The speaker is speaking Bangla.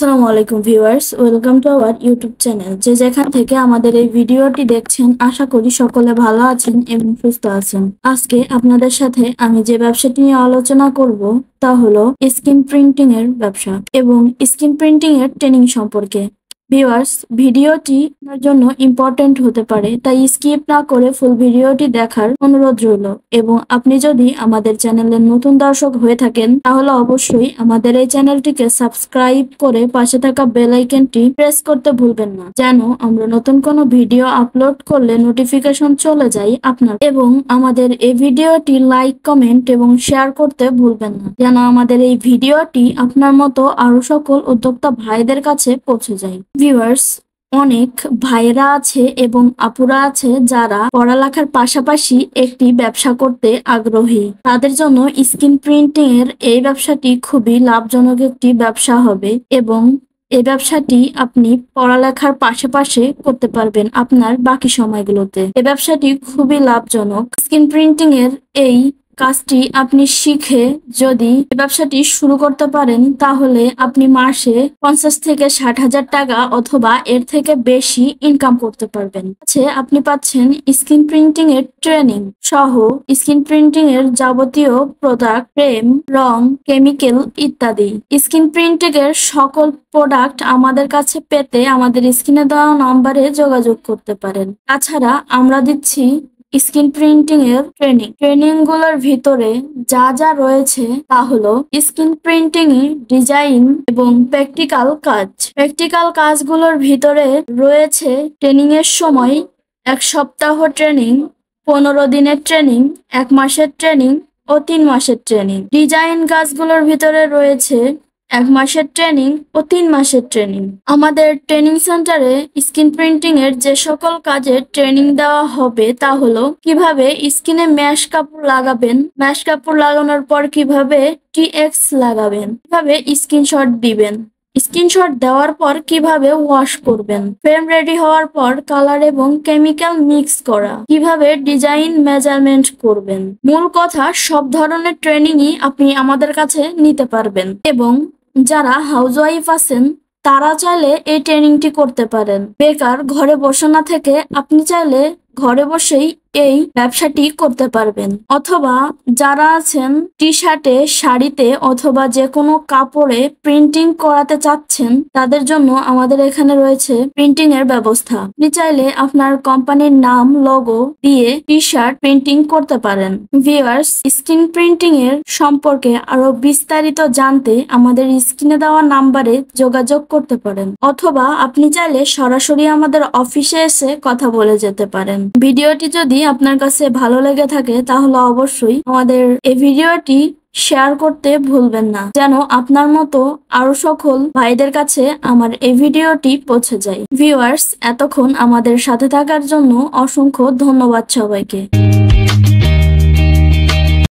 আসসালামু আলাইকুম viewers, welcome to our YouTube channel. যে যেখান থেকে আমাদের এই ভিডিওটি দেখছেন, আশা করি সকলে ভালো আছেন এবং সুস্থ আছেন। আজকে আপনাদের সাথে আমি যে ব্যবসাটি নিয়ে আলোচনা করব তা হলো স্ক্রিন প্রিন্টিং এর ব্যবসা এবং স্ক্রিন প্রিন্টিং এর ট্রেনিং সম্পর্কে। ভিউয়ার্স, ভিডিওটি আপনার জন্য ইম্পর্টেন্ট হতে পারে, তাই স্কিপ না করে ফুল ভিডিওটি দেখার অনুরোধ রইল। এবং আপনি যদি আমাদের চ্যানেলের নতুন দর্শক হয়ে থাকেন তাহলে অবশ্যই আমাদের এই চ্যানেলটিকে সাবস্ক্রাইব করে পাশে থাকা বেল আইকনটি প্রেস করতে ভুলবেন না, যেন আমরা নতুন কোনো ভিডিও আপলোড করলে নোটিফিকেশন চলে যায় আপনার। এবং আমাদের এই ভিডিওটি লাইক, কমেন্ট এবং শেয়ার করতে ভুলবেন না, যেন আমাদের এই ভিডিওটি আপনার মতো আরো সকল উদ্যোক্তা ভাইদের কাছে পৌঁছে যায়। ভিউয়ার্স, অনেক ভাইরা আছে এবং আপুরা আছে যারা পড়ালেখার পাশাপাশি একটি ব্যবসা করতে আগ্রহী। তাদের জন্য স্ক্রিন প্রিন্টিং এর এই ব্যবসাটি খুবই লাভজনক একটি ব্যবসা হবে এবং এই ব্যবসাটি আপনি পড়ালেখার পাশাপাশি করতে পারবেন আপনার বাকি সময়গুলোতে। এই ব্যবসাটি খুবই লাভজনক। স্ক্রিন প্রিন্টিং এর এই কাজটি আপনি শিখে যদি ব্যবসাটি শুরু করতে পারেন তাহলে আপনি মাসে 50 থেকে 60,000 টাকা অথবা এর থেকে বেশি ইনকাম করতে পারবেন। আপনি পাচ্ছেন স্ক্রিন প্রিন্টিং এর ট্রেনিং সহ স্ক্রিন প্রিন্টিং এর যাবতীয় প্রোডাক্ট, ফ্রেম, রং, কেমিক্যাল ইত্যাদি। স্ক্রিন প্রিন্টিং এর সকল প্রোডাক্ট আমাদের কাছে পেতে আমাদের স্ক্রিনে দেওয়া নম্বরে যোগাযোগ করতে পারেন। তাছাড়া আমরা দিচ্ছি স্ক্রিন প্রিন্টিং এর ট্রেনিং গুলোর ভিতরে যা যা রয়েছে তা হলো স্ক্রিন প্রিন্টিং ডিজাইন এবং প্র্যাকটিক্যাল কাজগুলোর ভিতরে রয়েছে ট্রেনিং এর সময় 1 সপ্তাহ ট্রেনিং, 15 দিনের ট্রেনিং, 1 মাসের ট্রেনিং ও 3 মাসের ট্রেনিং। ডিজাইন কাজগুলোর ভিতরে রয়েছে 1 মাসের ট্রেনিং ও 3 মাসের ট্রেনিং। আমাদের ট্রেনিং সেন্টারে স্ক্রিন প্রিন্টিং এর যে সকল কাজের ট্রেনিং দেওয়া হবে তা হলো কিভাবে স্ক্রিনে ম্যাশ কাপড় লাগাবেন, ম্যাশ কাপড় লাগানোর পর কিভাবে টিএক্স লাগাবেন, কিভাবে স্ক্রিনশট দিবেন, স্ক্রিনশট দেওয়ার পর কিভাবে ওয়াশ করবেন, ফ্রেম রেডি হওয়ার পর কালার এবং কেমিক্যাল মিক্স করা, কিভাবে ডিজাইন মেজারমেন্ট করবেন। মূল কথা, সব ধরনের ট্রেনিংই আপনি আমাদের কাছে নিতে পারবেন এবং যারা হাউসওয়াইফ আছেন তারা চাইলে এই ট্রেনিংটি করতে পারেন। বেকার ঘরে বসে না থেকে আপনি চাইলে ঘরে বসেই এই ব্যবসাটি করতে পারবেন। অথবা যারা আছেন টি শার্টে, শাড়িতে অথবা যে কোনো কাপড়ে প্রিন্টিং করাতে চাচ্ছেন তাদের জন্য আমাদের এখানে রয়েছে প্রিন্টিং এর ব্যবস্থা। আপনি চাইলে আপনার কোম্পানির নাম, লোগো দিয়ে টি শার্ট প্রিন্টিং করতে পারেন। ভিউয়ার্স, স্ক্রিন প্রিন্টিং এর সম্পর্কে আরো বিস্তারিত জানতে আমাদের স্ক্রিনে দেওয়া নাম্বারে যোগাযোগ করতে পারেন অথবা আপনি চাইলে সরাসরি আমাদের অফিসে এসে কথা বলে যেতে পারেন। ভিডিওটি যদি আপনার কাছে ভালো লেগে থাকে তাহলে অবশ্যই আমাদের এই ভিডিওটি শেয়ার করতে ভুলবেন না, যেন আপনার মতো আরো সকল ভাইদের কাছে আমার এই ভিডিওটি পৌঁছে যায়। ভিউয়ার্স, এতক্ষণ আমাদের সাথে থাকার জন্য অসংখ্য ধন্যবাদ সবাইকে।